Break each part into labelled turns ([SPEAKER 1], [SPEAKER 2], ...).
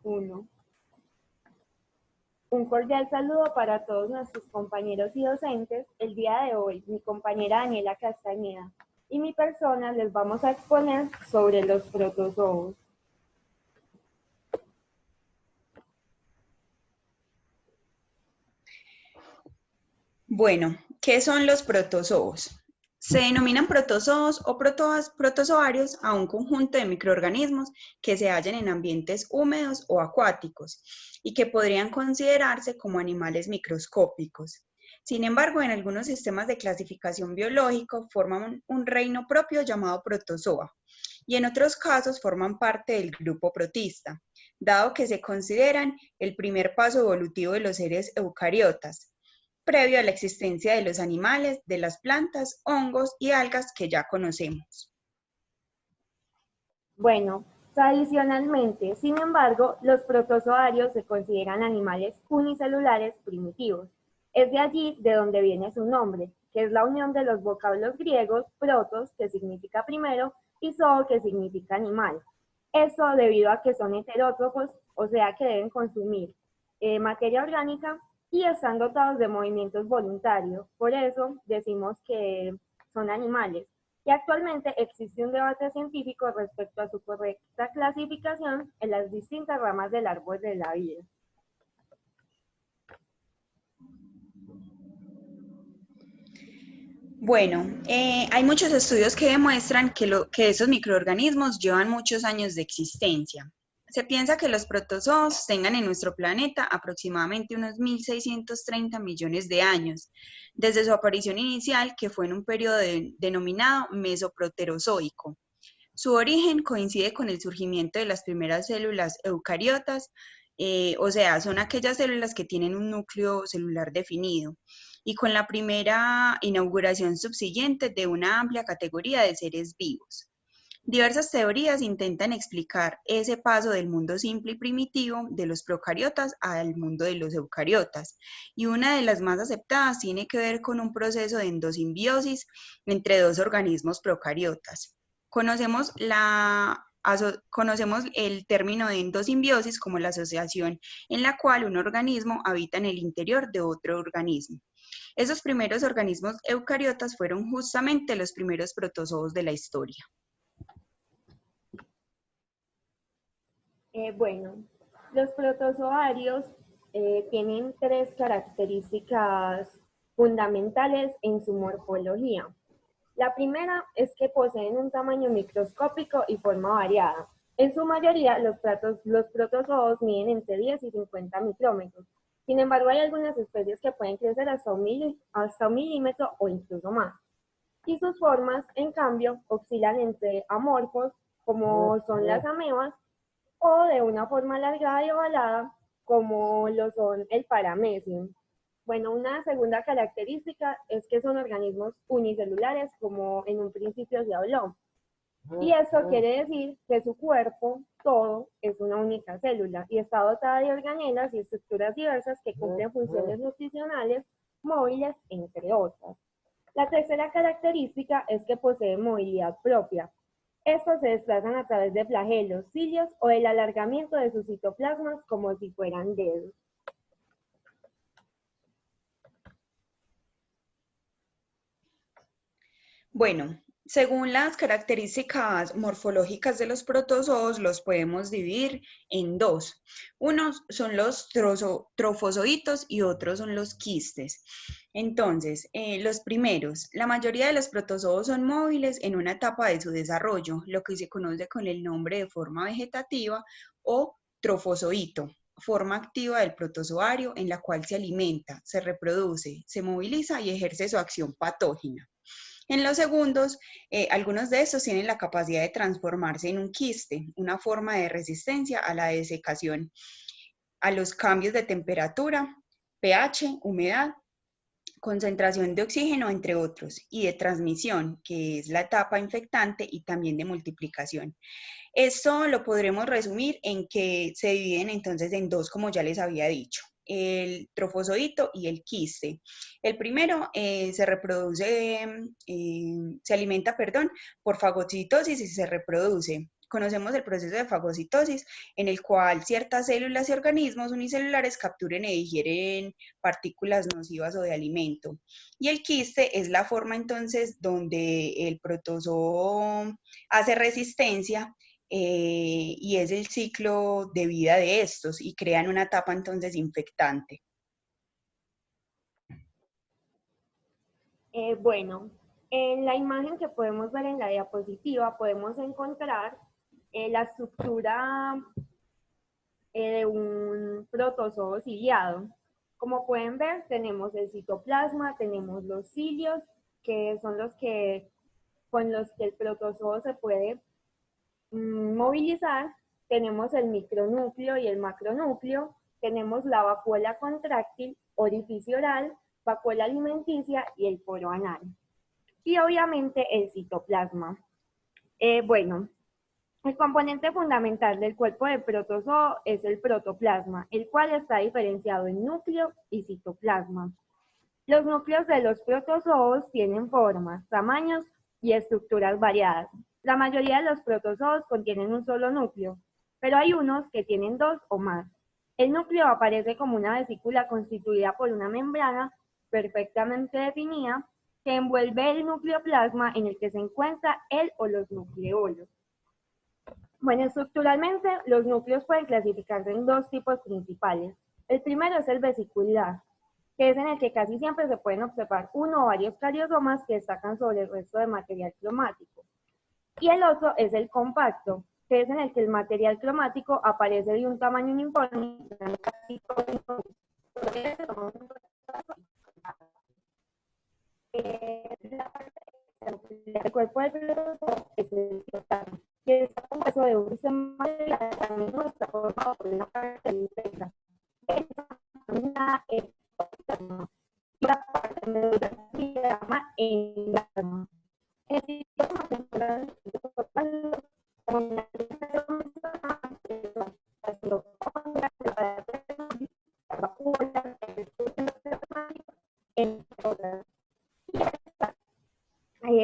[SPEAKER 1] Uno. Un cordial saludo para todos nuestros compañeros y docentes. El día de hoy, mi compañera Daniela Castañeda y mi persona les vamos a exponer sobre los protozoos.
[SPEAKER 2] Bueno, ¿qué son los protozoos? Se denominan protozoos o protozoarios a un conjunto de microorganismos que se hallan en ambientes húmedos o acuáticos y que podrían considerarse como animales microscópicos. Sin embargo, en algunos sistemas de clasificación biológico forman un reino propio llamado protozoa y en otros casos forman parte del grupo protista, dado que se consideran el primer paso evolutivo de los seres eucariotas, previo a la existencia de los animales, de las plantas, hongos y algas que ya conocemos.
[SPEAKER 1] Bueno, tradicionalmente, sin embargo, los protozoarios se consideran animales unicelulares primitivos. Es de allí de donde viene su nombre, que es la unión de los vocablos griegos protos, que significa primero, y zoo, que significa animal. Esto debido a que son heterótrofos, o sea que deben consumir materia orgánica y están dotados de movimientos voluntarios. Por eso decimos que son animales. Y actualmente existe un debate científico respecto a su correcta clasificación en las distintas ramas del árbol de la vida.
[SPEAKER 2] Bueno, hay muchos estudios que demuestran que esos microorganismos llevan muchos años de existencia. Se piensa que los protozoos tengan en nuestro planeta aproximadamente unos 1.630 millones de años, desde su aparición inicial, que fue en un periodo denominado Mesoproterozoico. Su origen coincide con el surgimiento de las primeras células eucariotas, o sea, son aquellas células que tienen un núcleo celular definido, y con la primera inauguración subsiguiente de una amplia categoría de seres vivos. Diversas teorías intentan explicar ese paso del mundo simple y primitivo de los procariotas al mundo de los eucariotas, y una de las más aceptadas tiene que ver con un proceso de endosimbiosis entre dos organismos procariotas. Conocemos el término de endosimbiosis como la asociación en la cual un organismo habita en el interior de otro organismo. Esos primeros organismos eucariotas fueron justamente los primeros protozoos de la historia.
[SPEAKER 1] Bueno, los protozoarios tienen tres características fundamentales en su morfología. La primera es que poseen un tamaño microscópico y forma variada. En su mayoría, los protozoos miden entre 10 y 50 micrómetros. Sin embargo, hay algunas especies que pueden crecer hasta un milímetro o incluso más. Y sus formas, en cambio, oscilan entre amorfos, como son las amebas, o de una forma alargada y ovalada, como lo son el paramecium. Bueno, una segunda característica es que son organismos unicelulares, como en un principio se habló. Y eso quiere decir que su cuerpo, todo, es una única célula y está dotada de organelas y estructuras diversas que cumplen funciones nutricionales, móviles, entre otras. La tercera característica es que poseen movilidad propia. Estos se desplazan a través de flagelos, cilios o el alargamiento de sus citoplasmas como si fueran dedos.
[SPEAKER 2] Bueno, según las características morfológicas de los protozoos, los podemos dividir en dos. Unos son los trofozoitos y otros son los quistes. Entonces, los primeros, la mayoría de los protozoos son móviles en una etapa de su desarrollo, lo que se conoce con el nombre de forma vegetativa o trofozoito, forma activa del protozoario en la cual se alimenta, se reproduce, se moviliza y ejerce su acción patógena. En los segundos, algunos de estos tienen la capacidad de transformarse en un quiste, una forma de resistencia a la desecación, a los cambios de temperatura, pH, humedad, concentración de oxígeno, entre otros, y de transmisión, que es la etapa infectante, y también de multiplicación. Esto lo podremos resumir en que se dividen entonces en dos, como ya les había dicho, el trofozoito y el quiste. El primero se alimenta, por fagocitosis y se reproduce conocemos el proceso de fagocitosis, en el cual ciertas células y organismos unicelulares capturan y digieren partículas nocivas o de alimento. Y el quiste es la forma entonces donde el protozoo hace resistencia y es el ciclo de vida de estos y crean una etapa entonces infectante.
[SPEAKER 1] Bueno, en la imagen que podemos ver en la diapositiva podemos encontrar la estructura de un protozoo ciliado. Como pueden ver, tenemos el citoplasma, tenemos los cilios, que son los que con los que el protozoo se puede movilizar. Tenemos el micronúcleo y el macronúcleo, tenemos la vacuola contráctil, orificio oral, vacuola alimenticia y el poro anal. Y obviamente el citoplasma. Bueno, el componente fundamental del cuerpo del protozoo es el protoplasma, el cual está diferenciado en núcleo y citoplasma. Los núcleos de los protozoos tienen formas, tamaños y estructuras variadas. La mayoría de los protozoos contienen un solo núcleo, pero hay unos que tienen dos o más. El núcleo aparece como una vesícula constituida por una membrana perfectamente definida que envuelve el nucleoplasma en el que se encuentra el o los nucleolos. Bueno, estructuralmente los núcleos pueden clasificarse en dos tipos principales. El primero es el vesicular, que es en el que casi siempre se pueden observar uno o varios cariosomas que destacan sobre el resto de material cromático. Y el otro es el compacto, que es en el que el material cromático aparece de un tamaño uniforme. El cuerpo del protozoo es el citoplasma, que está compuesto de un sistema de que está formado por una característica. Una ectoplasma y la parte medular se llama endoplasma. El citoplasma se encuentra en el citoplasma con la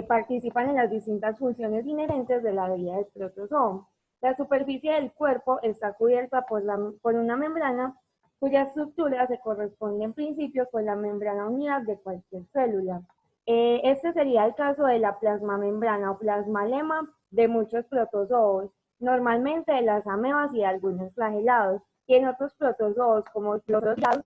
[SPEAKER 1] participan en las distintas funciones inherentes de la vida del protozoo. La superficie del cuerpo está cubierta por una membrana cuya estructura se corresponde en principio con la membrana unidad de cualquier célula. Este sería el caso de la plasmamembrana o plasmalema de muchos protozoos, normalmente de las amebas y de algunos flagelados, y en otros protozoos como los flagelados,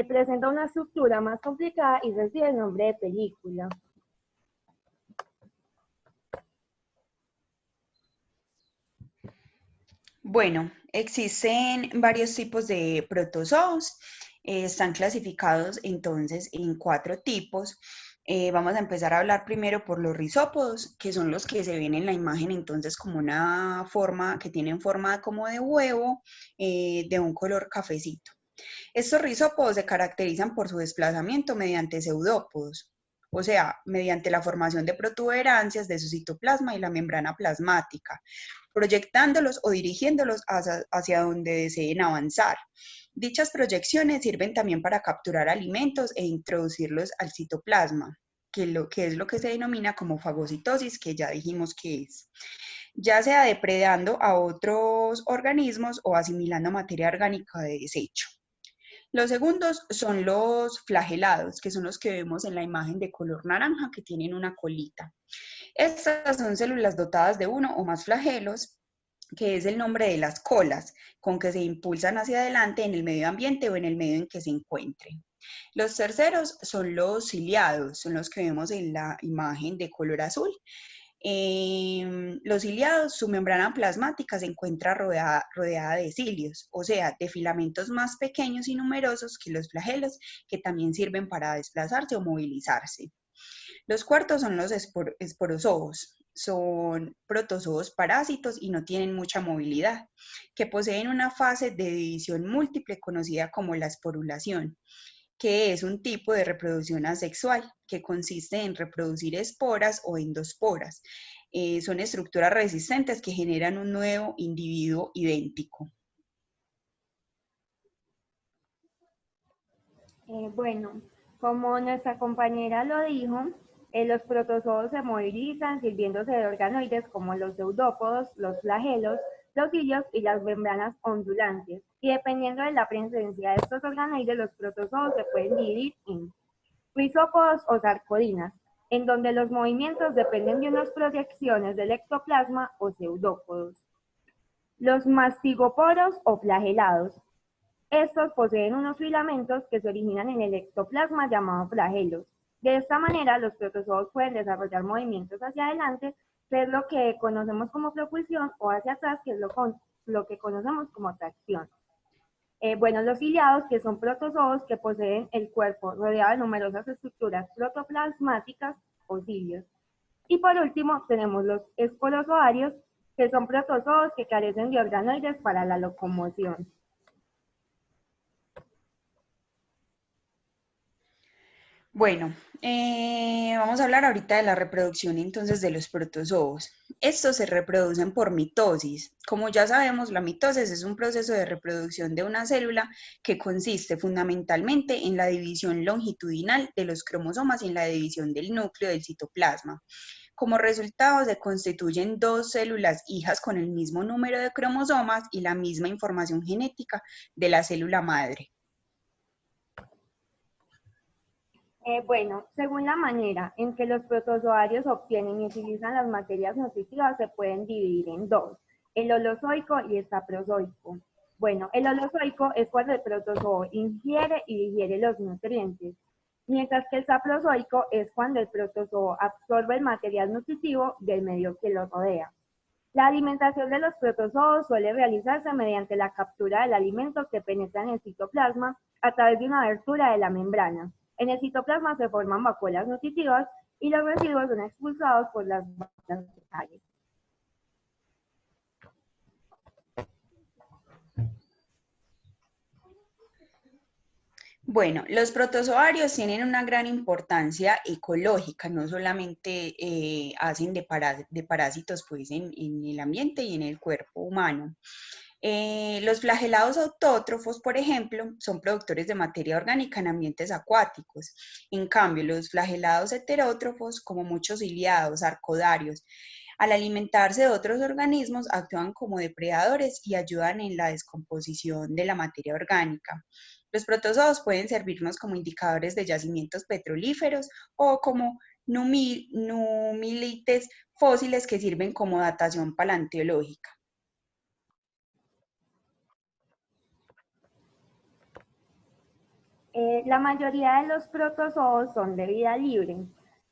[SPEAKER 1] presenta una estructura más complicada y recibe el nombre de película.
[SPEAKER 2] Bueno, existen varios tipos de protozoos. Están clasificados entonces en 4 tipos. Vamos a empezar a hablar primero por los rizópodos, que son los que se ven en la imagen entonces como una forma, que tienen forma como de huevo, de un color cafecito. Estos rizópodos se caracterizan por su desplazamiento mediante pseudópodos, o sea, mediante la formación de protuberancias de su citoplasma y la membrana plasmática, proyectándolos o dirigiéndolos hacia donde deseen avanzar. Dichas proyecciones sirven también para capturar alimentos e introducirlos al citoplasma, que es lo que se denomina como fagocitosis, que ya dijimos que es, ya sea depredando a otros organismos o asimilando materia orgánica de desecho. Los segundos son los flagelados, que son los que vemos en la imagen de color naranja, que tienen una colita. Estas son células dotadas de uno o más flagelos, que es el nombre de las colas, con que se impulsan hacia adelante en el medio ambiente o en el medio en que se encuentren. Los terceros son los ciliados, son los que vemos en la imagen de color azul. Los ciliados, su membrana plasmática se encuentra rodeada de cilios, o sea, de filamentos más pequeños y numerosos que los flagelos, que también sirven para desplazarse o movilizarse. Los cuartos son los esporozoos, son protozoos parásitos y no tienen mucha movilidad, que poseen una fase de división múltiple conocida como la esporulación, que es un tipo de reproducción asexual que consiste en reproducir esporas o endosporas. Son estructuras resistentes que generan un nuevo individuo idéntico.
[SPEAKER 1] Bueno, como nuestra compañera lo dijo, Los protozoos se movilizan sirviéndose de organoides como los pseudópodos, los flagelos, los cilios y las membranas ondulantes. Y dependiendo de la presencia de estos organoides, los protozoos se pueden dividir en rizópodos o sarcodinas, en donde los movimientos dependen de unas proyecciones del ectoplasma o pseudópodos. Los mastigoporos o flagelados. Estos poseen unos filamentos que se originan en el ectoplasma llamados flagelos. De esta manera, los protozoos pueden desarrollar movimientos hacia adelante, que es lo que conocemos como propulsión, o hacia atrás, que es lo que conocemos como tracción. Bueno, los ciliados, que son protozoos que poseen el cuerpo rodeado de numerosas estructuras protoplasmáticas o cilios. Y por último, tenemos los esporozoarios, que son protozoos que carecen de organoides para la locomoción.
[SPEAKER 2] Bueno, vamos a hablar ahorita de la reproducción entonces de los protozoos. Estos se reproducen por mitosis. Como ya sabemos, la mitosis es un proceso de reproducción de una célula que consiste fundamentalmente en la división longitudinal de los cromosomas y en la división del núcleo del citoplasma. Como resultado, se constituyen dos células hijas con el mismo número de cromosomas y la misma información genética de la célula madre.
[SPEAKER 1] Bueno, según la manera en que los protozoarios obtienen y utilizan las materias nutritivas, se pueden dividir en dos, el holozoico y el saprozoico. Bueno, el holozoico es cuando el protozoo ingiere y digiere los nutrientes, mientras que el saprozoico es cuando el protozoo absorbe el material nutritivo del medio que lo rodea. La alimentación de los protozoos suele realizarse mediante la captura del alimento que penetra en el citoplasma a través de una abertura de la membrana. En el citoplasma se forman vacuolas nutritivas y los residuos son expulsados por las vacuolas fecales.
[SPEAKER 2] Bueno, los protozoarios tienen una gran importancia ecológica, no solamente hacen de parásitos pues, en el ambiente y en el cuerpo humano. Los flagelados autótrofos, por ejemplo, son productores de materia orgánica en ambientes acuáticos. En cambio, los flagelados heterótrofos, como muchos ciliados, arcodarios, al alimentarse de otros organismos, actúan como depredadores y ayudan en la descomposición de la materia orgánica. Los protozoos pueden servirnos como indicadores de yacimientos petrolíferos o como numilites fósiles que sirven como datación paleontológica.
[SPEAKER 1] La mayoría de los protozoos son de vida libre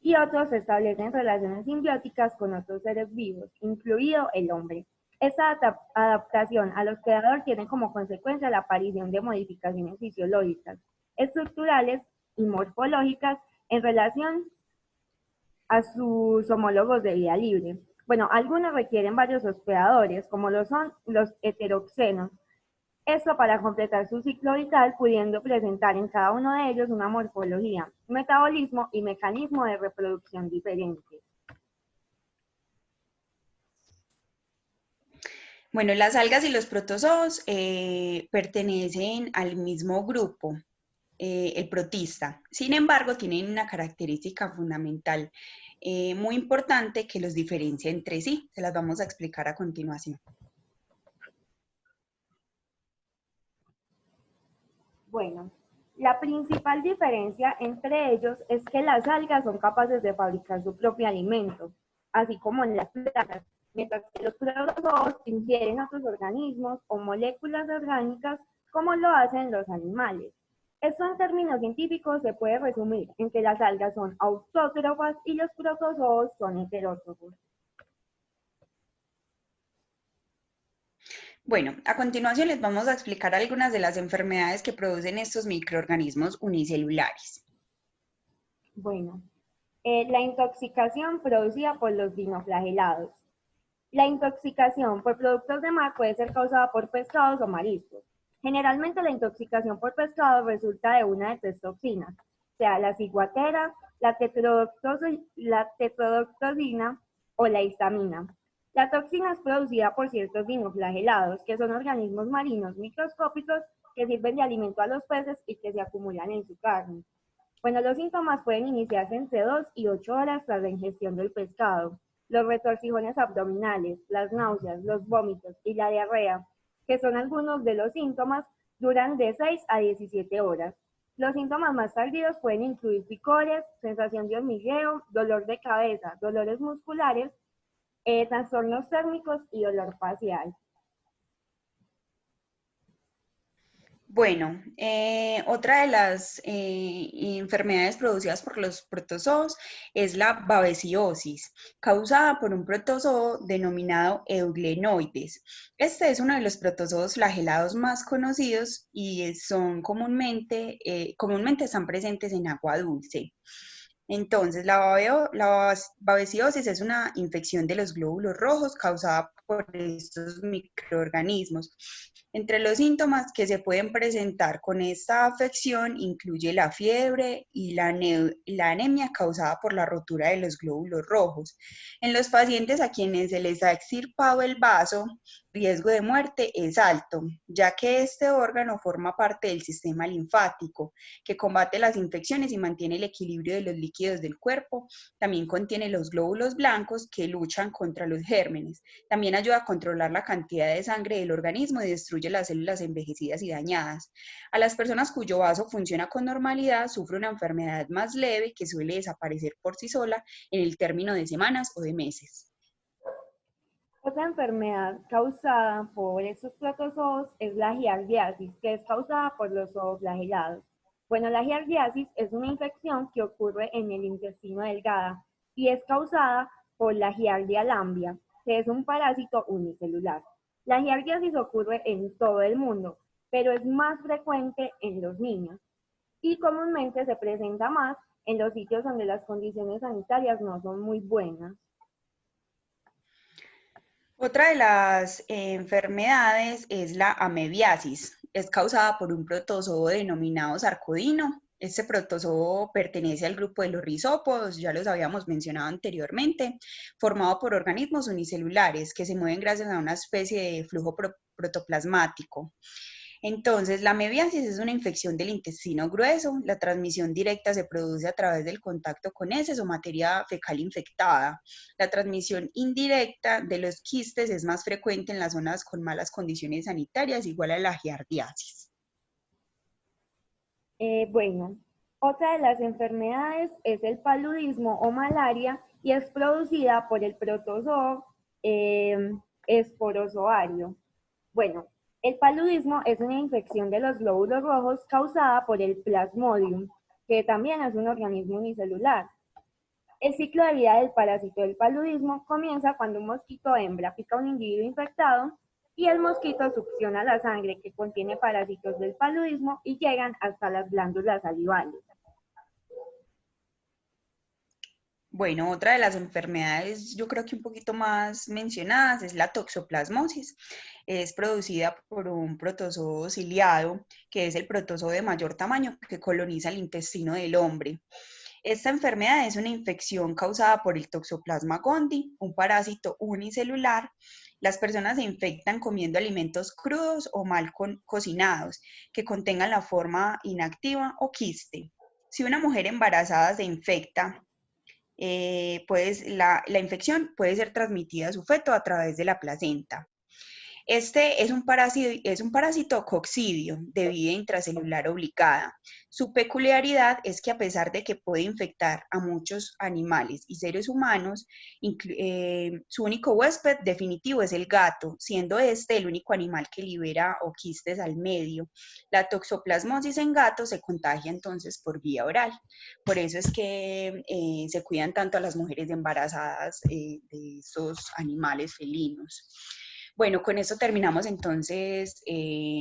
[SPEAKER 1] y otros establecen relaciones simbióticas con otros seres vivos, incluido el hombre. Esta adaptación al hospedador tiene como consecuencia la aparición de modificaciones fisiológicas, estructurales y morfológicas en relación a sus homólogos de vida libre. Bueno, algunos requieren varios hospedadores, como lo son los heteroxenos, esto para completar su ciclo vital, pudiendo presentar en cada uno de ellos una morfología, metabolismo y mecanismo de reproducción diferentes.
[SPEAKER 2] Bueno, las algas y los protozoos pertenecen al mismo grupo, el protista. Sin embargo, tienen una característica fundamental muy importante que los diferencia entre sí. Se las vamos a explicar a continuación.
[SPEAKER 1] Bueno, la principal diferencia entre ellos es que las algas son capaces de fabricar su propio alimento, así como en las plantas, mientras que los protozoos ingieren otros organismos o moléculas orgánicas como lo hacen los animales. Esto en términos científicos se puede resumir en que las algas son autótrofas y los protozoos son heterótrofos.
[SPEAKER 2] Bueno, a continuación les vamos a explicar algunas de las enfermedades que producen estos microorganismos unicelulares.
[SPEAKER 1] Bueno, la intoxicación producida por los dinoflagelados. La intoxicación por productos de mar puede ser causada por pescados o mariscos. Generalmente la intoxicación por pescado resulta de una de tres toxinas, sea la ciguatera, la tetrodotoxina o la histamina. La toxina es producida por ciertos dinoflagelados, que son organismos marinos microscópicos que sirven de alimento a los peces y que se acumulan en su carne. Bueno, los síntomas pueden iniciarse entre 2 y 8 horas tras la ingestión del pescado. Los retorcijones abdominales, las náuseas, los vómitos y la diarrea, que son algunos de los síntomas, duran de 6 a 17 horas. Los síntomas más tardíos pueden incluir picores, sensación de hormigueo, dolor de cabeza, dolores musculares, trastornos térmicos y dolor facial.
[SPEAKER 2] Bueno, otra de las enfermedades producidas por los protozoos es la babesiosis, causada por un protozoo denominado Euglenoides. Este es uno de los protozoos flagelados más conocidos y son comúnmente están presentes en agua dulce. Entonces, la babesiosis es una infección de los glóbulos rojos causada por estos microorganismos. Entre los síntomas que se pueden presentar con esta afección incluye la fiebre y la anemia causada por la rotura de los glóbulos rojos. En los pacientes a quienes se les ha extirpado el vaso, riesgo de muerte es alto, ya que este órgano forma parte del sistema linfático, que combate las infecciones y mantiene el equilibrio de los líquidos del cuerpo. También contiene los glóbulos blancos que luchan contra los gérmenes. También ayuda a controlar la cantidad de sangre del organismo y destruye las células envejecidas y dañadas. A las personas cuyo vaso funciona con normalidad sufre una enfermedad más leve que suele desaparecer por sí sola en el término de semanas o de meses.
[SPEAKER 1] Otra enfermedad causada por estos protozoos es la giardiasis, que es causada por los zooflagelados. Bueno, la giardiasis es una infección que ocurre en el intestino delgado y es causada por la Giardia lamblia, que es un parásito unicelular. La giardiasis ocurre en todo el mundo, pero es más frecuente en los niños y comúnmente se presenta más en los sitios donde las condiciones sanitarias no son muy buenas.
[SPEAKER 2] Otra de las enfermedades es la amebiasis. Es causada por un protozoo denominado sarcodino. Este protozoo pertenece al grupo de los rizópodos, ya los habíamos mencionado anteriormente, formado por organismos unicelulares que se mueven gracias a una especie de flujo protoplasmático. Entonces, la amebiasis es una infección del intestino grueso. La transmisión directa se produce a través del contacto con heces o materia fecal infectada. La transmisión indirecta de los quistes es más frecuente en las zonas con malas condiciones sanitarias, igual a la giardiasis.
[SPEAKER 1] Bueno, otra de las enfermedades es el paludismo o malaria y es producida por el protozoo esporozoario. Bueno, el paludismo es una infección de los glóbulos rojos causada por el Plasmodium, que también es un organismo unicelular. El ciclo de vida del parásito del paludismo comienza cuando un mosquito hembra pica a un individuo infectado y el mosquito succiona la sangre que contiene parásitos del paludismo y llegan hasta las glándulas salivales.
[SPEAKER 2] Bueno, otra de las enfermedades, yo creo que un poquito más mencionadas, es la toxoplasmosis. Es producida por un protozoo ciliado, que es el protozoo de mayor tamaño que coloniza el intestino del hombre. Esta enfermedad es una infección causada por el Toxoplasma gondii, un parásito unicelular. Las personas se infectan comiendo alimentos crudos o mal cocinados, que contengan la forma inactiva o quiste. Si una mujer embarazada se infecta, pues la infección puede ser transmitida a su feto a través de la placenta. Este es un parásito coccidio de vida intracelular obligada. Su peculiaridad es que a pesar de que puede infectar a muchos animales y seres humanos, su único huésped definitivo es el gato, siendo este el único animal que libera quistes al medio. La toxoplasmosis en gatos se contagia entonces por vía oral. Por eso es que se cuidan tanto a las mujeres embarazadas de estos animales felinos. Bueno, con esto terminamos entonces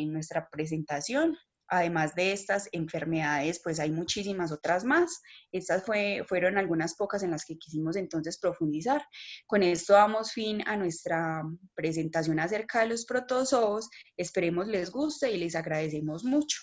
[SPEAKER 2] nuestra presentación. Además de estas enfermedades, pues hay muchísimas otras más. Estas fueron algunas pocas en las que quisimos entonces profundizar. Con esto damos fin a nuestra presentación acerca de los protozoos. Esperemos les guste y les agradecemos mucho.